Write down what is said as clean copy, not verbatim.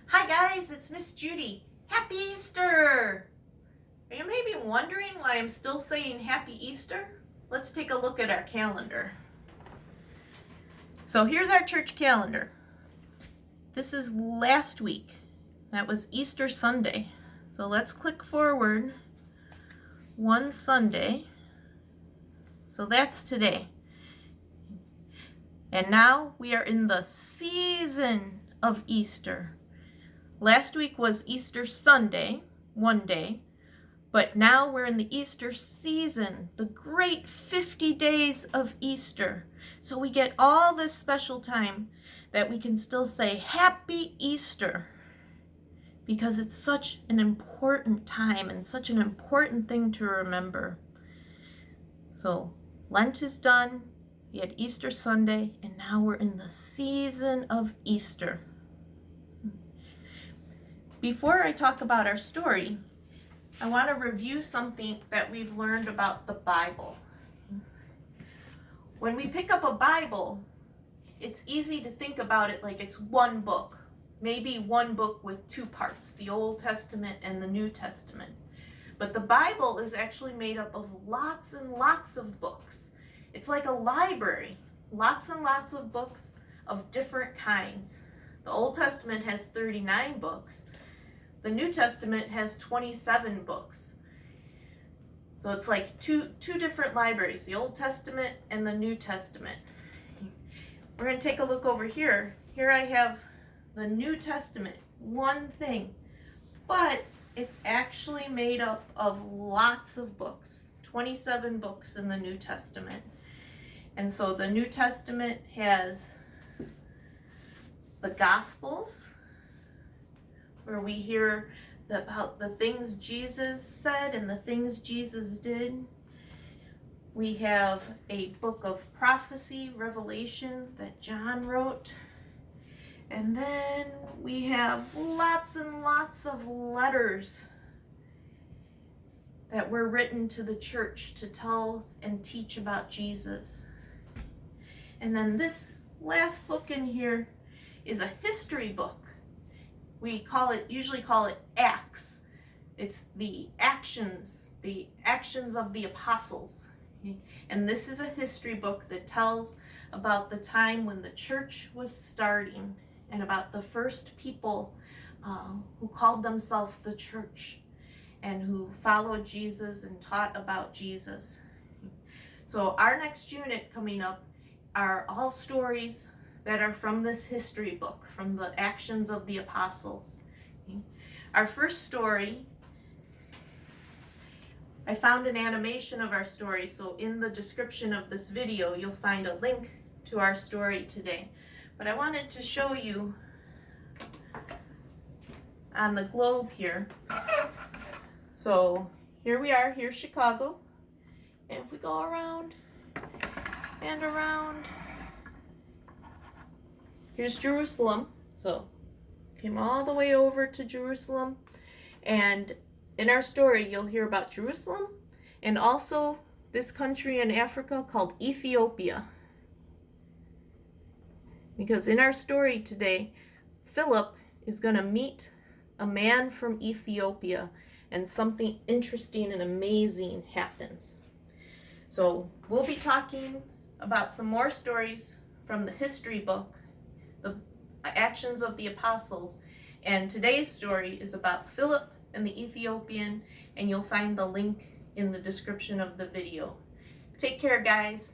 Hi guys, it's Miss Judy. Happy Easter! Are you maybe wondering why I'm still saying Happy Easter? Let's take a look at our calendar. So here's our church calendar. This is last week. That was Easter Sunday. So let's click forward one Sunday. So that's today. And now we are in the season of Easter. Last week was Easter Sunday, one day, but now we're in the Easter season, the great 50 days of Easter. So we get all this special time that we can still say Happy Easter because it's such an important time and such an important thing to remember. So Lent is done, we had Easter Sunday, and now we're in the season of Easter. Before I talk about our story, I want to review something that we've learned about the Bible. When we pick up a Bible, it's easy to think about it like it's one book, maybe one book with two parts, the Old Testament and the New Testament. But the Bible is actually made up of lots and lots of books. It's like a library, lots and lots of books of different kinds. The Old Testament has 39 books. The New Testament has 27 books. So it's like two different libraries, the Old Testament and the New Testament. We're going to take a look over here. Here I have the New Testament, one thing, but it's actually made up of lots of books, 27 books in the New Testament. And so the New Testament has the Gospels, where we hear about the things Jesus said and the things Jesus did. We have a book of prophecy, Revelation, that John wrote. And then we have lots and lots of letters that were written to the church to tell and teach about Jesus. And then this last book in here is a history book. We usually call it Acts. It's the actions of the apostles. And this is a history book that tells about the time when the church was starting and about the first people who called themselves the church and who followed Jesus and taught about Jesus. So our next unit coming up are all stories that are from this history book, from the actions of the apostles. Our first story, I found an animation of our story, so in the description of this video, you'll find a link to our story today. But I wanted to show you on the globe here. So here we are, here's Chicago. And if we go around and around, here's Jerusalem. So came all the way over to Jerusalem. And in our story, you'll hear about Jerusalem and also this country in Africa called Ethiopia. Because in our story today, Philip is going to meet a man from Ethiopia and something interesting and amazing happens. So we'll be talking about some more stories from the history book, the actions of the apostles, and today's story is about Philip and the Ethiopian, and you'll find the link in the description of the video. Take care, guys.